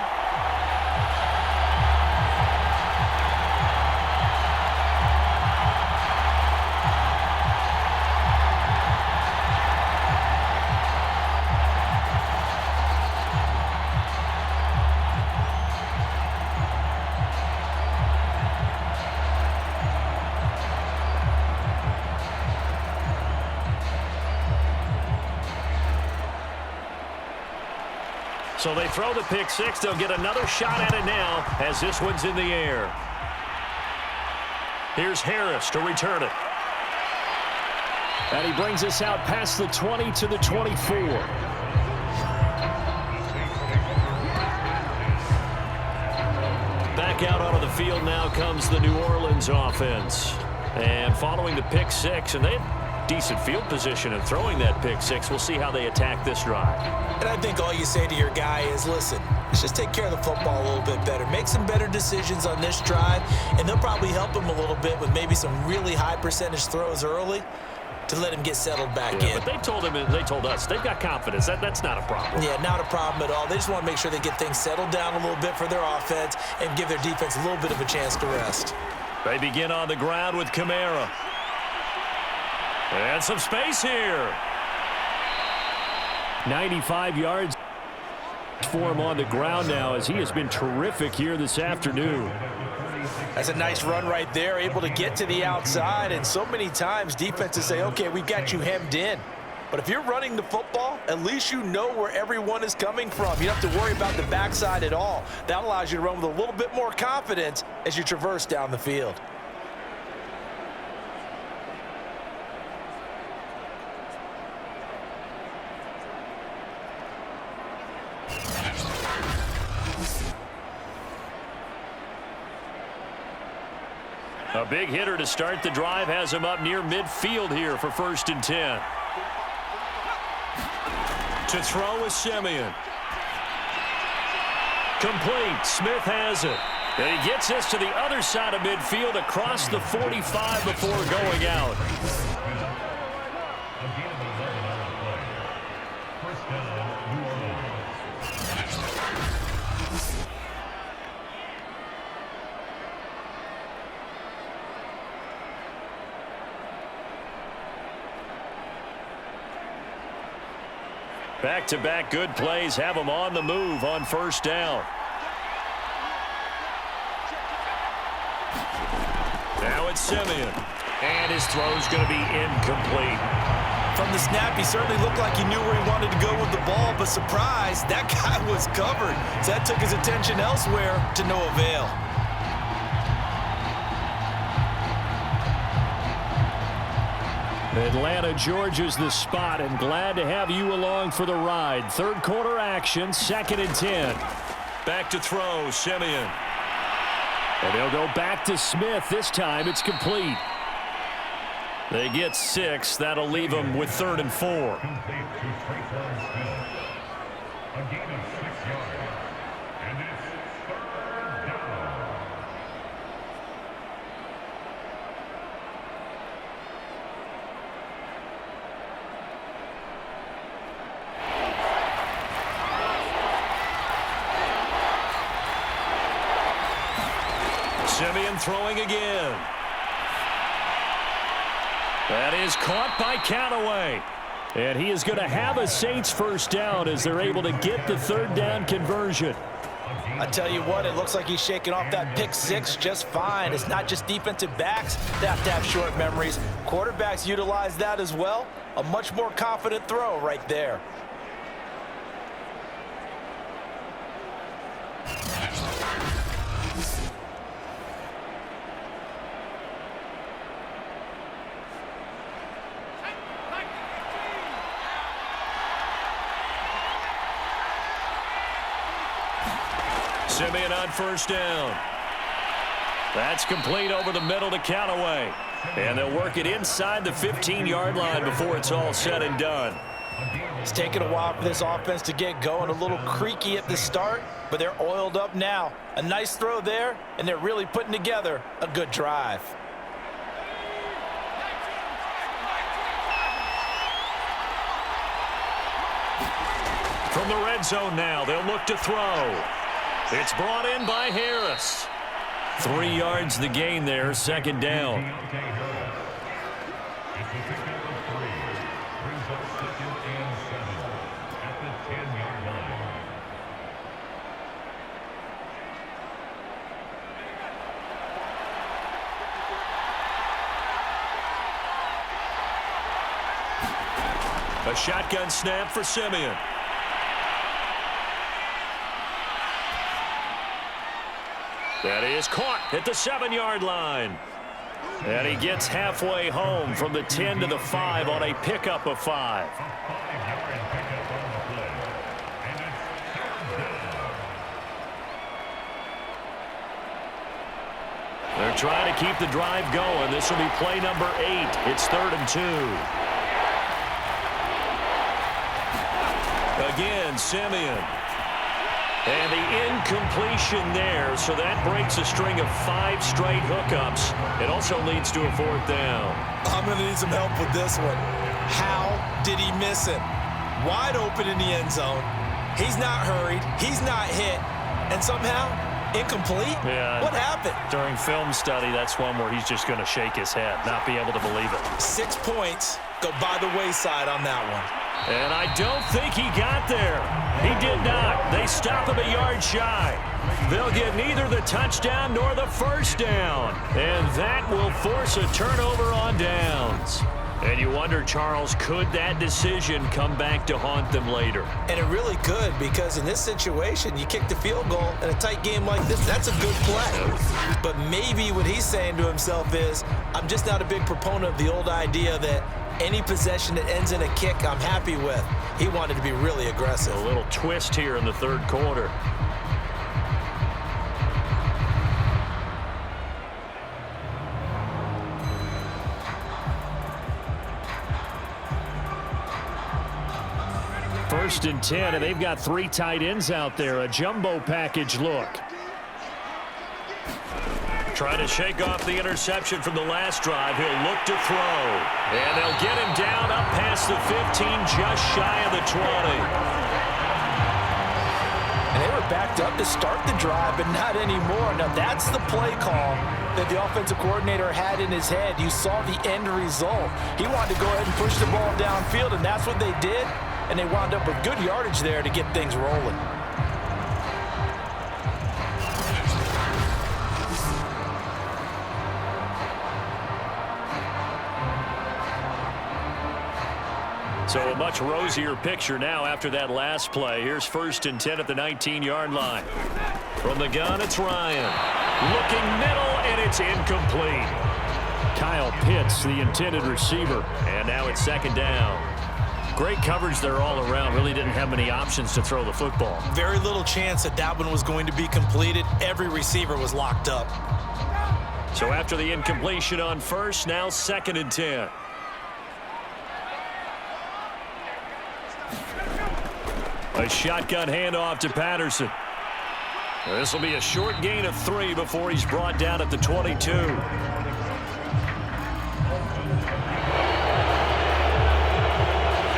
[SPEAKER 2] So they throw the pick six. They'll get another shot at it now as this one's in the air.
[SPEAKER 1] Here's Harris to return it.
[SPEAKER 2] And he brings us out past the 20 to the 24.
[SPEAKER 1] Back out onto the field now comes the New Orleans offense. And following the pick six, and they have decent field position in throwing that pick six. We'll see how they attack this drive.
[SPEAKER 4] And I think all you say to your guy is, listen, let's just take care of the football a little bit better. Make some better decisions on this drive, and they'll probably help him a little bit with maybe some really high percentage throws early to let him get settled back in.
[SPEAKER 1] But they told him, and they told us, they've got confidence. That's not a problem.
[SPEAKER 4] Yeah, not a problem at all. They just want to make sure they get things settled down a little bit for their offense and give their defense a little bit of a chance to rest.
[SPEAKER 1] They begin on the ground with Kamara. And some space here.
[SPEAKER 2] 95 yards for him on the ground now, as he has been terrific here this afternoon.
[SPEAKER 3] That's a nice run right there, able to get to the outside. And so many times defenses say, okay, we've got you hemmed in. But if you're running the football, at least you know where everyone is coming from. You don't have to worry about the backside at all. That allows you to run with a little bit more confidence as you traverse down the field.
[SPEAKER 1] A big hitter to start the drive has him up near midfield here for 1st and 10. To throw is Simeon. Complete. Smith has it. And he gets this to the other side of midfield across the 45 before going out. Back-to-back good plays have them on the move on 1st down. Now it's Simeon. And his throw's going to be incomplete.
[SPEAKER 4] From the snap, he certainly looked like he knew where he wanted to go with the ball, but surprise, that guy was covered. So that took his attention elsewhere to no avail.
[SPEAKER 2] Atlanta, Georgia's the spot, and glad to have you along for the ride. 3rd quarter action, 2nd and 10.
[SPEAKER 1] Back to throw, Simeon.
[SPEAKER 2] And they'll go back to Smith. This time it's complete.
[SPEAKER 1] They get 6. That'll leave them with 3rd and 4. Simeon throwing again. That is caught by Callaway.
[SPEAKER 2] And he is going to have a Saints 1st down as they're able to get the 3rd down conversion.
[SPEAKER 3] I tell you what, it looks like he's shaking off that pick six just fine. It's not just defensive backs that have to have short memories. Quarterbacks utilize that as well. A much more confident throw right there.
[SPEAKER 1] Simeon on 1st down. That's complete over the middle to Callaway. And they'll work it inside the 15-yard line before it's all said and done.
[SPEAKER 3] It's taken a while for this offense to get going. A little creaky at the start, but they're oiled up now. A nice throw there, and they're really putting together a good drive.
[SPEAKER 1] From the red zone now, they'll look to throw. It's brought in by Harris. 3 yards the gain there, 2nd down. A shotgun snap for Simeon. That is caught at the 7-yard line.
[SPEAKER 2] And he gets halfway home from the 10 to the 5 on a pickup of 5. They're trying to keep the drive going. This will be play number 8. It's 3rd and 2. Again, Simeon. And the incompletion there, so that breaks a string of 5 straight hookups. It also leads to a 4th down.
[SPEAKER 4] I'm going to need some help with this one. How did he miss it? Wide open in the end zone. He's not hurried. He's not hit. And somehow, incomplete?
[SPEAKER 2] Yeah.
[SPEAKER 4] What happened?
[SPEAKER 2] During film study, that's one where he's just going to shake his head, not be able to believe it.
[SPEAKER 4] 6 points go by the wayside on that one.
[SPEAKER 2] And I don't think he got there. He did not. They stop him a yard shy. They'll get neither the touchdown nor the first down. And that will force a turnover on downs. And you wonder, Charles, could that decision come back to haunt them later?
[SPEAKER 4] And it really could, because in this situation, you kick the field goal in a tight game like this, that's a good play. But maybe what he's saying to himself is, I'm just not a big proponent of the old idea that any possession that ends in a kick, I'm happy with. He wanted to be really aggressive.
[SPEAKER 2] A little twist here in the 3rd quarter. First and 10, and they've got 3 tight ends out there. A jumbo package look. Trying to shake off the interception from the last drive. He'll look to throw. And they'll get him down up past the 15, just shy of the 20.
[SPEAKER 3] And they were backed up to start the drive, but not anymore. Now, that's the play call that the offensive coordinator had in his head. You saw the end result. He wanted to go ahead and push the ball downfield, and that's what they did. And they wound up with good yardage there to get things rolling.
[SPEAKER 2] So a much rosier picture now after that last play. Here's 1st and 10 at the 19-yard line. From the gun, it's Ryan. Looking middle, and it's incomplete. Kyle Pitts, the intended receiver. And now it's 2nd down. Great coverage there all around. Really didn't have many options to throw the football.
[SPEAKER 4] Very little chance that that one was going to be completed. Every receiver was locked up.
[SPEAKER 2] So after the incompletion on 1st, now 2nd and 10. A shotgun handoff to Patterson. This will be a short gain of 3 before he's brought down at the 22.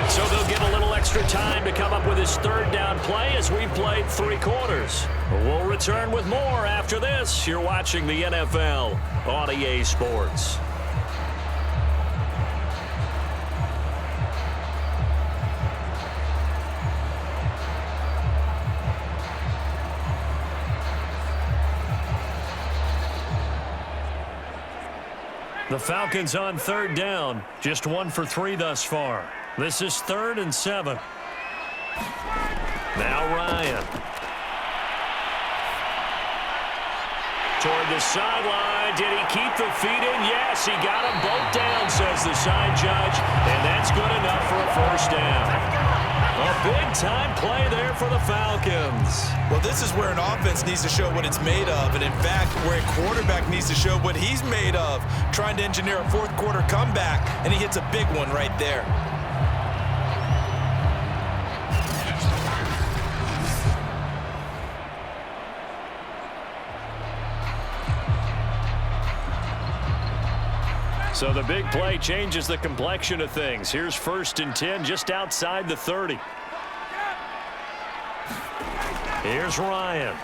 [SPEAKER 2] So they'll get a little extra time to come up with his 3rd down play as we've played 3 quarters. We'll return with more after this. You're watching the NFL on EA Sports. The Falcons on 3rd down. Just 1 for 3 thus far. This is 3rd and 7. Now Ryan. Toward the sideline. Did he keep the feet in? Yes, he got them both down, says the side judge. And that's good enough for a 1st down. A big-time play there for the Falcons.
[SPEAKER 4] Well, this is where an offense needs to show what it's made of, and in fact, where a quarterback needs to show what he's made of, trying to engineer a 4th quarter comeback, and he hits a big one right there.
[SPEAKER 2] So the big play changes the complexion of things. Here's 1st and 10 just outside the 30. Here's Ryan.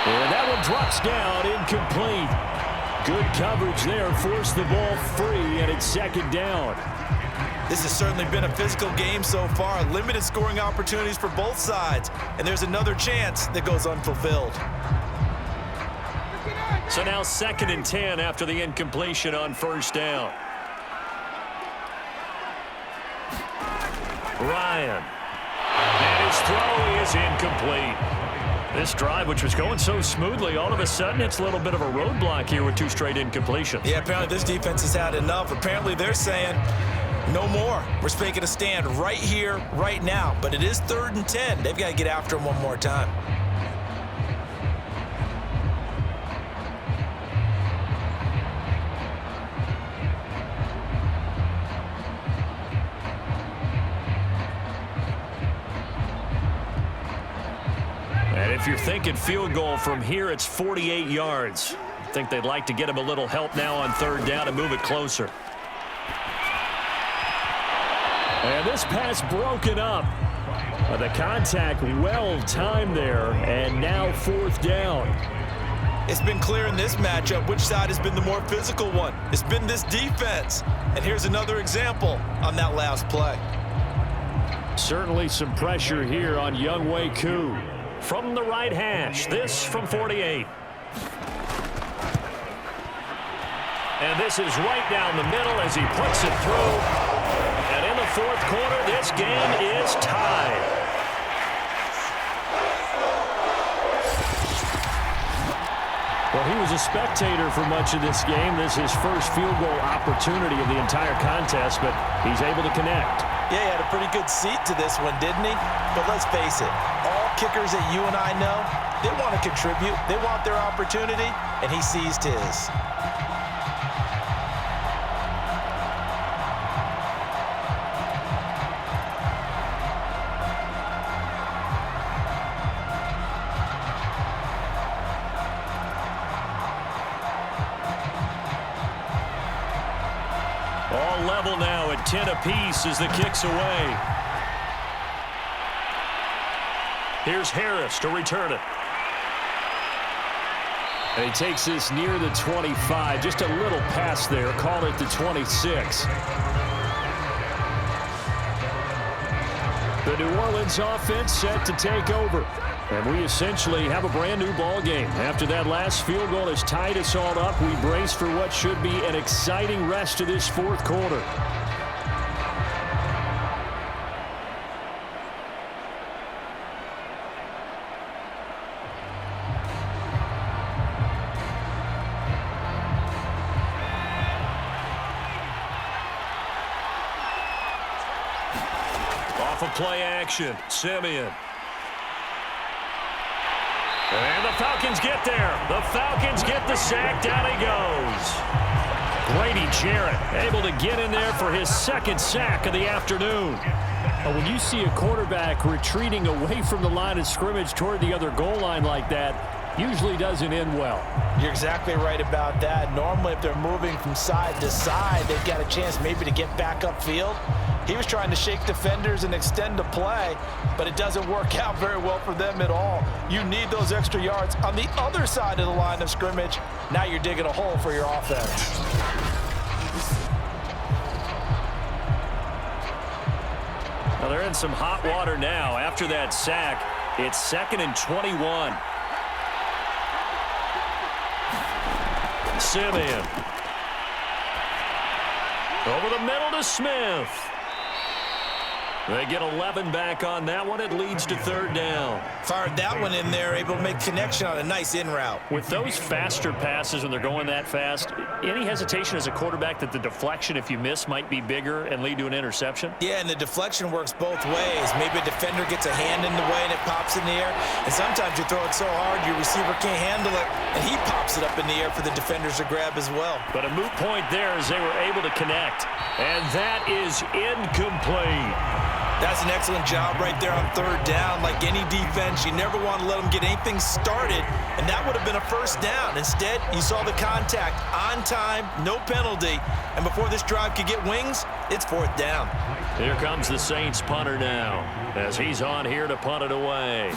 [SPEAKER 2] And that one drops down, incomplete. Good coverage there, forced the ball free, and it's 2nd down.
[SPEAKER 4] This has certainly been a physical game so far. Limited scoring opportunities for both sides, and there's another chance that goes unfulfilled.
[SPEAKER 2] So now 2nd and 10 after the incompletion on 1st down. Ryan. And his throw is incomplete.
[SPEAKER 1] This drive, which was going so smoothly, all of a sudden it's a little bit of a roadblock here with 2 straight incompletions.
[SPEAKER 4] Yeah, apparently this defense has had enough. Apparently they're saying no more. We're making a stand right here, right now. But it is 3rd and 10. They've got to get after him one more time.
[SPEAKER 1] And if you're thinking field goal from here, it's 48 yards. I think they'd like to get him a little help now on 3rd down and move it closer.
[SPEAKER 2] And this pass broken up. The contact well timed there, and now 4th down.
[SPEAKER 4] It's been clear in this matchup which side has been the more physical one. It's been this defense. And here's another example on that last play.
[SPEAKER 2] Certainly some pressure here on Younghoe Koo.
[SPEAKER 1] From the right hash, this from 48. And this is right down the middle as he puts it through. And in the 4th quarter, this game is tied.
[SPEAKER 2] Well, he was a spectator for much of this game. This is his first field goal opportunity of the entire contest, but he's able to connect.
[SPEAKER 4] Yeah, he had a pretty good seat to this one, didn't he? But let's face it, all kickers that you and I know, they want to contribute. They want their opportunity, and he seized his.
[SPEAKER 1] All level now at 10 apiece as the kick's away. Here's Harris to return it.
[SPEAKER 2] And he takes this near the 25. Just a little pass there. Call it the 26. The New Orleans offense set to take over. And we essentially have a brand new ball game. After that last field goal has tied us all up, we brace for what should be an exciting rest of this 4th quarter.
[SPEAKER 1] Off of play action, Simeon. And the Falcons get there. The Falcons get the sack. Down he goes. Grady Jarrett able to get in there for his 2nd sack of the afternoon.
[SPEAKER 2] When you see a quarterback retreating away from the line of scrimmage toward the other goal line like that, usually doesn't end well.
[SPEAKER 4] You're exactly right about that. Normally, if they're moving from side to side, they've got a chance maybe to get back upfield. He was trying to shake defenders and extend the play, but it doesn't work out very well for them at all. You need those extra yards on the other side of the line of scrimmage. Now you're digging a hole for your offense.
[SPEAKER 1] Well, they're in some hot water now. After that sack, it's 2nd and 21. Simeon. Over the middle to Smith. They get 11 back on that one. It leads to 3rd down.
[SPEAKER 4] Fired that one in there, able to make connection on a nice in route.
[SPEAKER 1] With those faster passes when they're going that fast, any hesitation as a quarterback that the deflection, if you miss, might be bigger and lead to an interception?
[SPEAKER 4] Yeah, and the deflection works both ways. Maybe a defender gets a hand in the way and it pops in the air. And sometimes you throw it so hard your receiver can't handle it, and he pops it up in the air for the defenders to grab as well.
[SPEAKER 1] But a moot point there as they were able to connect. And that is incomplete.
[SPEAKER 4] That's an excellent job right there on 3rd down. Like any defense, you never want to let them get anything started, and that would have been a 1st down. Instead, you saw the contact on time, no penalty, and before this drive could get wings, it's 4th down.
[SPEAKER 1] Here comes the Saints punter now as he's on here to punt it away.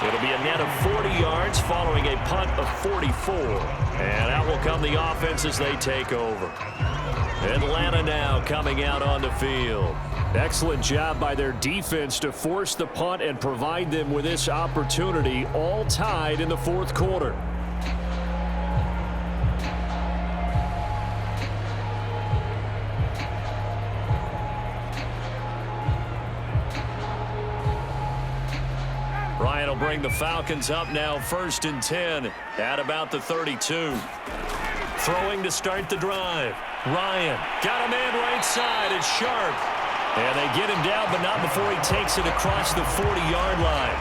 [SPEAKER 1] It'll be a net of 40 yards following a punt of 44. And out will come the offense as they take over. Atlanta now coming out on the field.
[SPEAKER 2] Excellent job by their defense to force the punt and provide them with this opportunity, all tied in the 4th quarter.
[SPEAKER 1] That'll bring the Falcons up now 1st and 10 at about the 32. Throwing to start the drive. Ryan got a man right side. It's Sharp. And they get him down, but not before he takes it across the 40-yard line.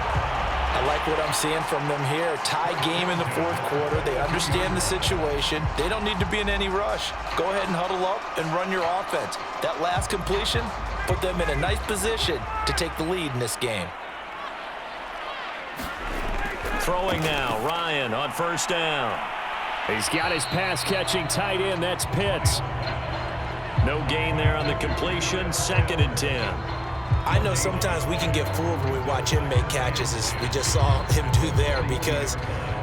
[SPEAKER 4] I like what I'm seeing from them here. Tie game in the 4th quarter. They understand the situation. They don't need to be in any rush. Go ahead and huddle up and run your offense. That last completion put them in a nice position to take the lead in this game.
[SPEAKER 1] Throwing now, Ryan on 1st down.
[SPEAKER 2] He's got his pass-catching tight end. That's Pitts.
[SPEAKER 1] No gain there on the completion. 2nd and 10.
[SPEAKER 4] I know sometimes we can get fooled when we watch him make catches, as we just saw him do there, because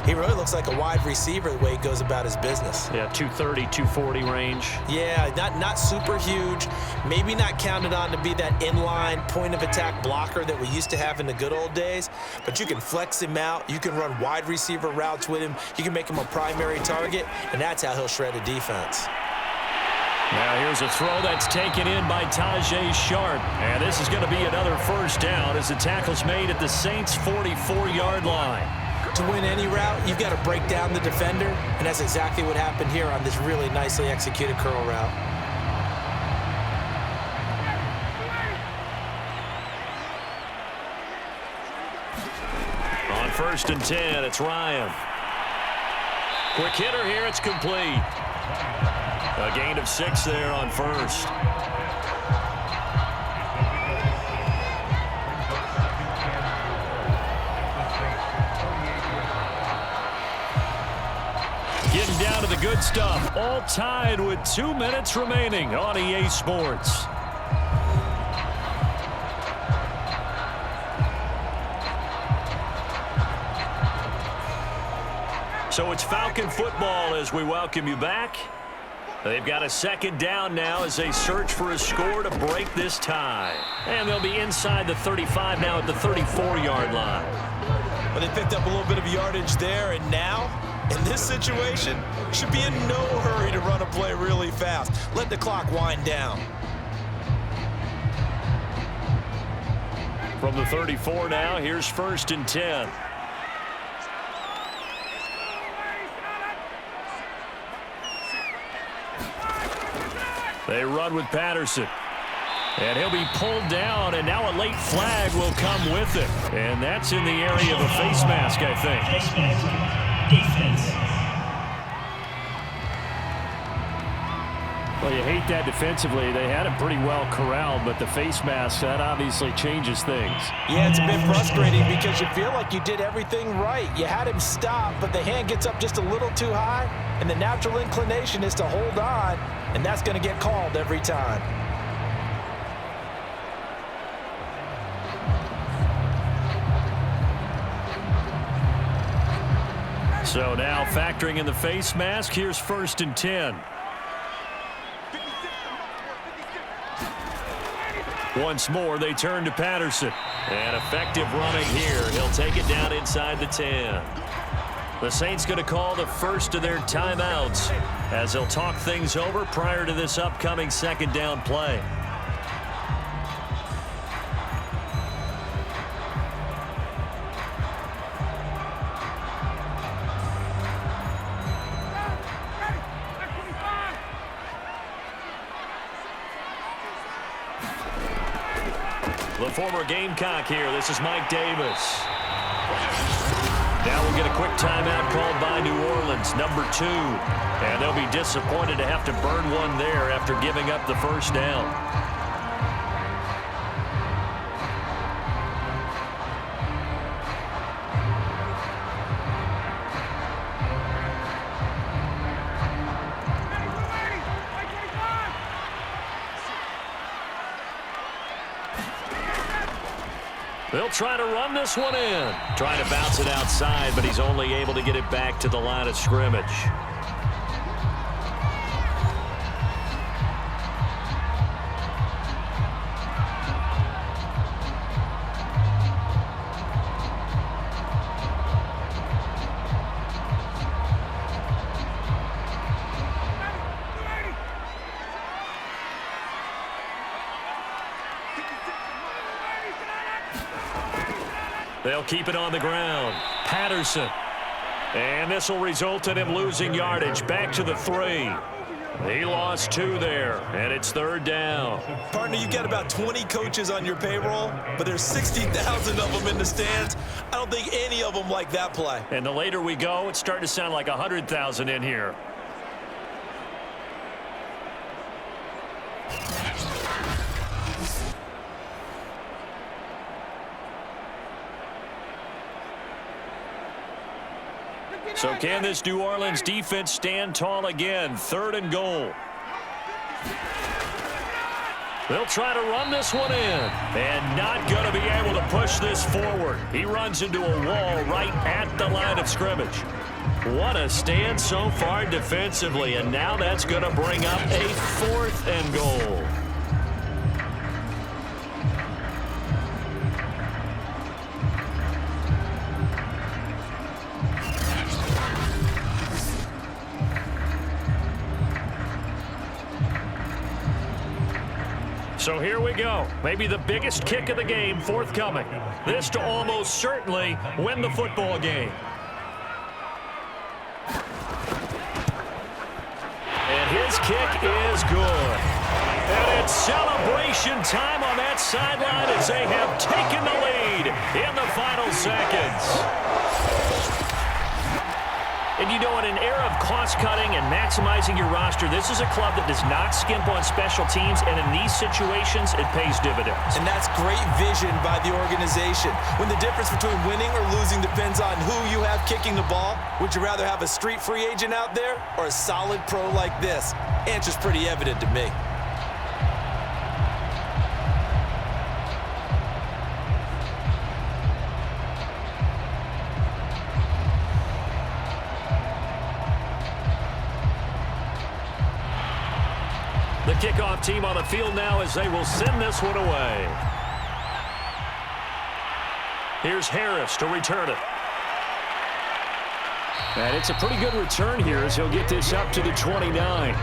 [SPEAKER 4] he really looks like a wide receiver the way he goes about his business.
[SPEAKER 1] Yeah, 230, 240 range.
[SPEAKER 4] Yeah, not super huge. Maybe not counted on to be that inline point-of-attack blocker that we used to have in the good old days, but you can flex him out. You can run wide receiver routes with him. You can make him a primary target, and that's how he'll shred a defense.
[SPEAKER 1] Now here's a throw that's taken in by Tajay Sharp. And this is going to be another 1st down as the tackle's made at the Saints' 44-yard line.
[SPEAKER 4] To win any route, you've got to break down the defender, and that's exactly what happened here on this really nicely executed curl route.
[SPEAKER 1] On 1st and 10, it's Ryan. Quick hitter here, it's complete. A gain of 6 there on 1st. Getting down to the good stuff. All tied with 2 minutes remaining on EA Sports. So it's Falcon football as we welcome you back. They've got a 2nd down now as they search for a score to break this tie. And they'll be inside the 35 now at the 34-yard line.
[SPEAKER 4] Well, they picked up a little bit of yardage there, and now, in this situation, should be in no hurry to run a play really fast. Let the clock wind down.
[SPEAKER 1] From the 34 now, here's 1st and 10. They run with Patterson. And he'll be pulled down, and now a late flag will come with it. And that's in the area of a face mask, I think.
[SPEAKER 6] Defense.
[SPEAKER 2] Well, you hate that defensively. They had him pretty well corralled, but the face mask, that obviously changes things.
[SPEAKER 4] Yeah, it's a bit frustrating because you feel like you did everything right. You had him stop, but the hand gets up just a little too high, and the natural inclination is to hold on, and that's going to get called every time.
[SPEAKER 1] So now factoring in the face mask, here's 1st and 10. Once more, they turn to Patterson. And effective running here. He'll take it down inside the 10. The Saints going to call the first of their timeouts as they'll talk things over prior to this upcoming 2nd down play. The former Gamecock here. This is Mike Davis. Now we'll get a quick timeout called by New Orleans, number 2. And they'll be disappointed to have to burn one there after giving up the 1st down. They'll try to run this one in. Trying to bounce it outside, but he's only able to get it back to the line of scrimmage. They'll keep it on the ground. Patterson. And this will result in him losing yardage. Back to the 3. He lost 2 there, and it's 3rd down.
[SPEAKER 4] Partner, you've got about 20 coaches on your payroll, but there's 60,000 of them in the stands. I don't think any of them like that play.
[SPEAKER 1] And the later we go, it's starting to sound like 100,000 in here. So can this New Orleans defense stand tall again? 3rd and goal. They'll try to run this one in. And not going to be able to push this forward. He runs into a wall right at the line of scrimmage. What a stand so far defensively. And now that's going to bring up a 4th and goal. So here we go. Maybe the biggest kick of the game forthcoming. This to almost certainly win the football game. And his kick is good. And it's celebration time on that sideline as they have taken the lead in the final seconds. And you know, in an era of cost-cutting and maximizing your roster, this is a club that does not skimp on special teams, and in these situations, it pays dividends.
[SPEAKER 4] And that's great vision by the organization. When the difference between winning or losing depends on who you have kicking the ball, would you rather have a street free agent out there or a solid pro like this? Answer's pretty evident to me.
[SPEAKER 1] The kickoff team on the field now as they will send this one away. Here's Harris to return it.
[SPEAKER 2] And it's a pretty good return here as he'll get this up to the 29.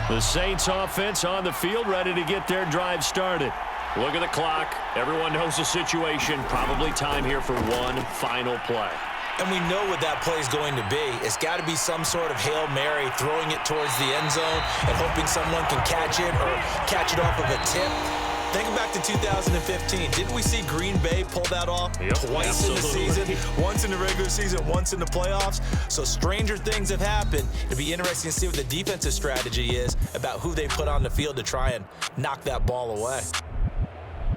[SPEAKER 1] The Saints offense on the field, ready to get their drive started. Look at the clock. Everyone knows the situation. Probably time here for one final play.
[SPEAKER 4] And we know what that play is going to be. It's got to be some sort of Hail Mary, throwing it towards the end zone and hoping someone can catch it or catch it off of a tip. Think back to 2015. Didn't we see Green Bay pull that off twice in the season? Once in the regular season, once in the playoffs. So stranger things have happened. It'll be interesting to see what the defensive strategy is about who they put on the field to try and knock that ball away.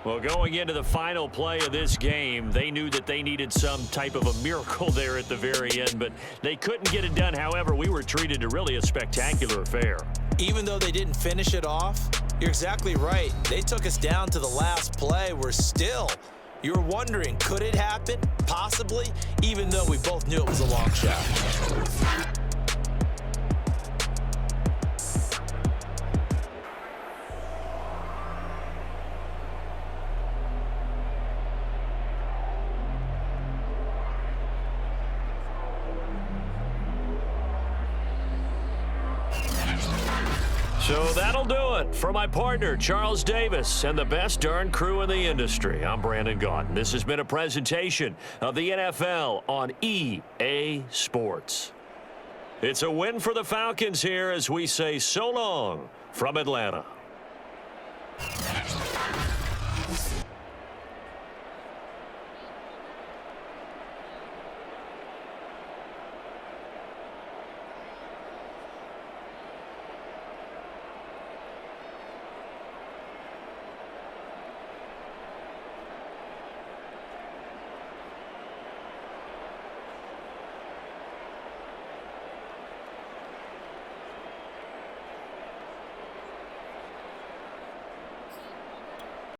[SPEAKER 1] Well, going into the final play of this game, they knew that they needed some type of a miracle there at the very end, but they couldn't get it done. However, we were treated to really a spectacular affair.
[SPEAKER 4] Even though they didn't finish it off, you're exactly right. They took us down to the last play. You're wondering, could it happen? Possibly, even though we both knew it was a long shot.
[SPEAKER 1] So that'll do it for my partner, Charles Davis, and the best darn crew in the industry. I'm Brandon Gaudin. This has been a presentation of the NFL on EA Sports. It's a win for the Falcons here as we say so long from Atlanta.